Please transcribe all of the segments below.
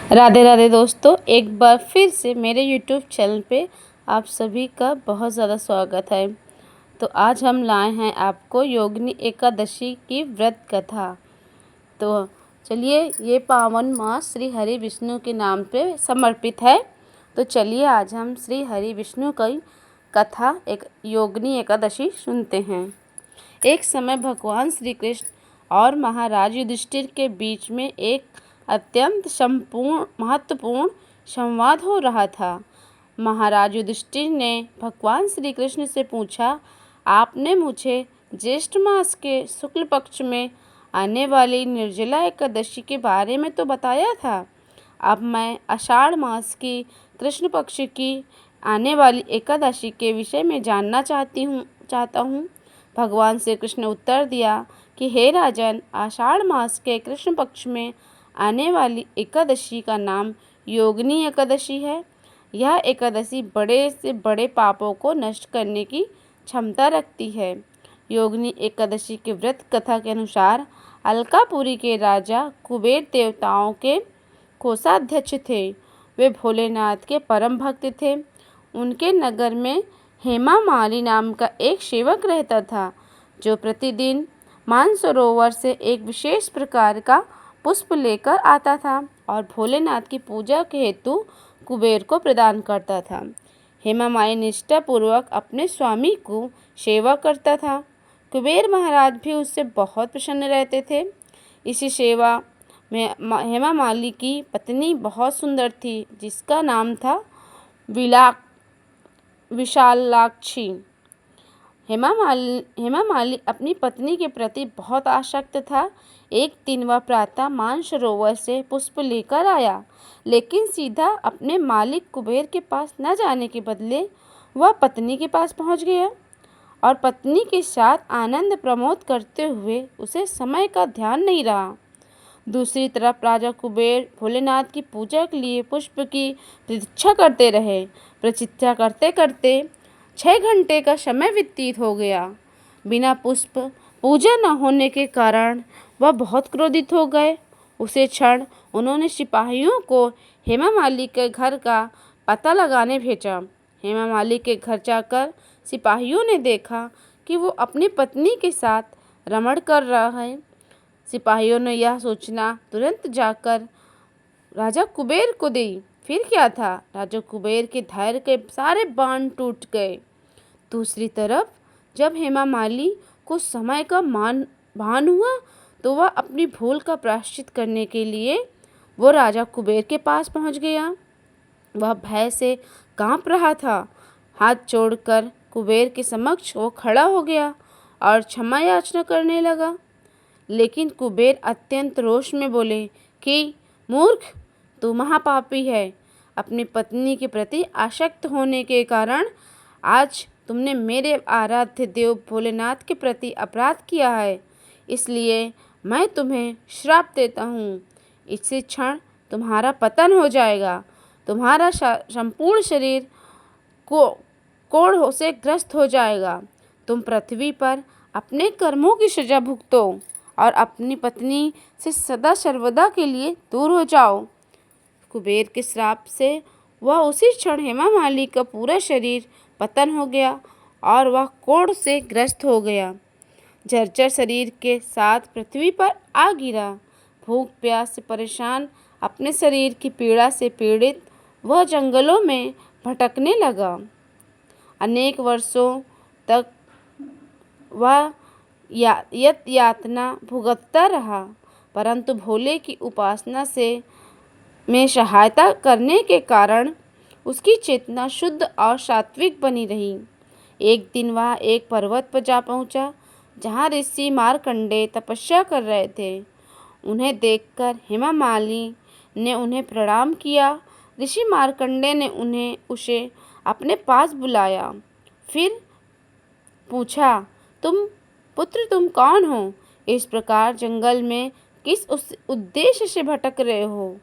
राधे राधे दोस्तों, एक बार फिर से मेरे यूट्यूब चैनल पे आप सभी का बहुत ज़्यादा स्वागत है। तो आज हम लाए हैं आपको योगिनी एकादशी की व्रत कथा। तो चलिए, ये पावन मास श्री हरि विष्णु के नाम पे समर्पित है। तो चलिए आज हम श्री हरि विष्णु की कथा एक योगिनी एकादशी सुनते हैं। एक समय भगवान श्री कृष्ण और महाराज युधिष्ठिर के बीच में एक अत्यंत महत्वपूर्ण संवाद हो रहा था। महाराज युधिष्ठिर ने भगवान श्री कृष्ण से पूछा, आपने मुझे ज्येष्ठ मास के शुक्ल पक्ष में आने वाली निर्जला एकादशी के बारे में तो बताया था। अब मैं आषाढ़ मास की कृष्ण पक्ष की आने वाली एकादशी के विषय में जानना चाहता हूँ। भगवान श्री कृष्ण ने उत्तर दिया कि हे राजन, आषाढ़ मास के कृष्ण पक्ष में आने वाली एकादशी का नाम योगिनी एकादशी है। यह एकादशी बड़े से बड़े पापों को नष्ट करने की क्षमता रखती है। योगिनी एकादशी के व्रत कथा के अनुसार अलकापुरी के राजा कुबेर देवताओं के कोषाध्यक्ष थे। वे भोलेनाथ के परम भक्त थे। उनके नगर में हेमामाली नाम का एक सेवक रहता था, जो प्रतिदिन मानसरोवर से एक विशेष प्रकार का पुष्प लेकर आता था और भोलेनाथ की पूजा के हेतु कुबेर को प्रदान करता था। हेमामाली निष्ठापूर्वक अपने स्वामी को सेवा करता था। कुबेर महाराज भी उससे बहुत प्रसन्न रहते थे। इसी सेवा में हेमामाली की पत्नी बहुत सुंदर थी, जिसका नाम था विशालाक्षी। हेमामाली अपनी पत्नी के प्रति बहुत आसक्त था। एक दिन वह प्रातः मानसरोवर से पुष्प लेकर आया, लेकिन सीधा अपने मालिक कुबेर के पास न जाने के बदले वह पत्नी के पास पहुंच गया और पत्नी के साथ आनंद प्रमोद करते हुए उसे समय का ध्यान नहीं रहा। दूसरी तरफ राजा कुबेर भोलेनाथ की पूजा के लिए पुष्प की प्रतीक्षा करते रहे। प्रतीक्षा करते करते 6 घंटे का समय व्यतीत हो गया। बिना पुष्प पूजा न होने के कारण वह बहुत क्रोधित हो गए। उसे क्षण उन्होंने सिपाहियों को हेमामाली के घर का पता लगाने भेजा। हेमामाली के घर जाकर सिपाहियों ने देखा कि वो अपनी पत्नी के साथ रमण कर रहा है। सिपाहियों ने यह सूचना तुरंत जाकर राजा कुबेर को दी। फिर क्या था, राजा कुबेर के धैर्य के सारे बांध टूट गए। दूसरी तरफ जब हेमामाली को समय का भान हुआ तो वह अपनी भूल का प्रायश्चित करने के लिए वो राजा कुबेर के पास पहुंच गया। वह भय से कांप रहा था। हाथ जोड़कर कुबेर के समक्ष वो खड़ा हो गया और क्षमा याचना करने लगा। लेकिन कुबेर अत्यंत रोष में बोले कि मूर्ख, तू महापापी है। अपनी पत्नी के प्रति आसक्त होने के कारण आज तुमने मेरे आराध्य देव भोलेनाथ के प्रति अपराध किया है। इसलिए मैं तुम्हें श्राप देता हूँ। इसी क्षण तुम्हारा पतन हो जाएगा। तुम्हारा संपूर्ण शरीर कोढ़ से ग्रस्त हो जाएगा। तुम पृथ्वी पर अपने कर्मों की सजा भुगतो और अपनी पत्नी से सदा सर्वदा के लिए दूर हो जाओ। कुबेर के श्राप से वह उसी क्षण हेमामाली का पूरा शरीर पतन हो गया और वह कोढ़ से ग्रस्त हो गया। जर्जर शरीर के साथ पृथ्वी पर आ गिरा। भूख प्यास से परेशान, अपने शरीर की पीड़ा से पीड़ित वह जंगलों में भटकने लगा। अनेक वर्षों तक वह यातना भुगतता रहा, परंतु भोले की उपासना में सहायता करने के कारण उसकी चेतना शुद्ध और सात्विक बनी रही। एक दिन वह एक पर्वत पर जा पहुंचा, जहां ऋषि मार्कंडेय तपस्या कर रहे थे। उन्हें देखकर हेमामाली ने उन्हें प्रणाम किया। ऋषि मार्कंडेय ने उसे अपने पास बुलाया। फिर पूछा, तुम कौन हो? इस प्रकार जंगल में किस उद्देश्य से भटक रहे हो?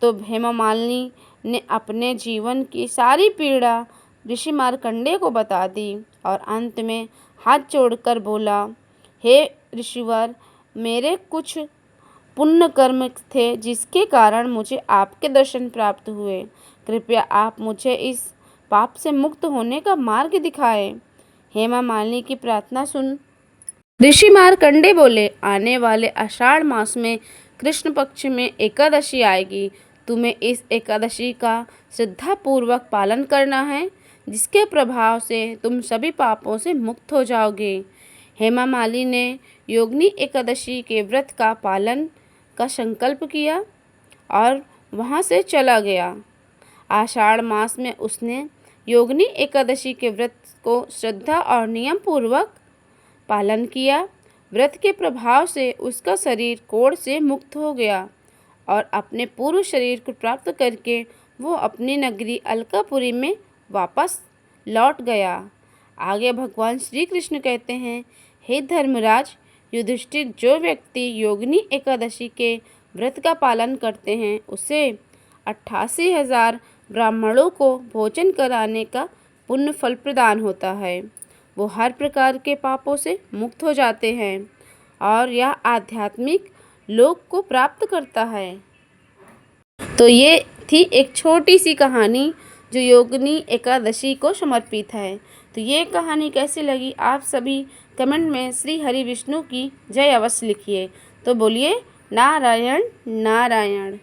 तो हेमामालिनी ने अपने जीवन की सारी पीड़ा ऋषि मार्कंडेय को बता दी और अंत में हाथ जोड़कर बोला, हे ऋषिवर, मेरे कुछ पुण्य कर्म थे जिसके कारण मुझे आपके दर्शन प्राप्त हुए। कृपया आप मुझे इस पाप से मुक्त होने का मार्ग दिखाएं। हेमा मालिनी की प्रार्थना सुन ऋषि मार्कंडे बोले, आने वाले आषाढ़ मास में कृष्ण पक्ष में एकादशी आएगी। तुम्हें इस एकादशी का श्रद्धापूर्वक पालन करना है, जिसके प्रभाव से तुम सभी पापों से मुक्त हो जाओगे। हेमा मालिनी ने योगिनी एकादशी के व्रत का पालन का संकल्प किया और वहाँ से चला गया। आषाढ़ मास में उसने योगिनी एकादशी के व्रत को श्रद्धा और नियम पूर्वक पालन किया। व्रत के प्रभाव से उसका शरीर कोढ़ से मुक्त हो गया और अपने पूर्व शरीर को प्राप्त करके वो अपनी नगरी अलकापुरी में वापस लौट गया। आगे भगवान श्री कृष्ण कहते हैं, हे धर्मराज युधिष्ठिर, जो व्यक्ति योगिनी एकादशी के व्रत का पालन करते हैं उसे 88,000 ब्राह्मणों को भोजन कराने का पुण्य फल प्रदान होता है। वो हर प्रकार के पापों से मुक्त हो जाते हैं और यह आध्यात्मिक लोक को प्राप्त करता है। तो ये थी एक छोटी सी कहानी जो योगिनी एकादशी को समर्पित है। तो ये कहानी कैसी लगी आप सभी कमेंट में श्री हरि विष्णु की जय अवश्य लिखिए। तो बोलिए नारायण नारायण।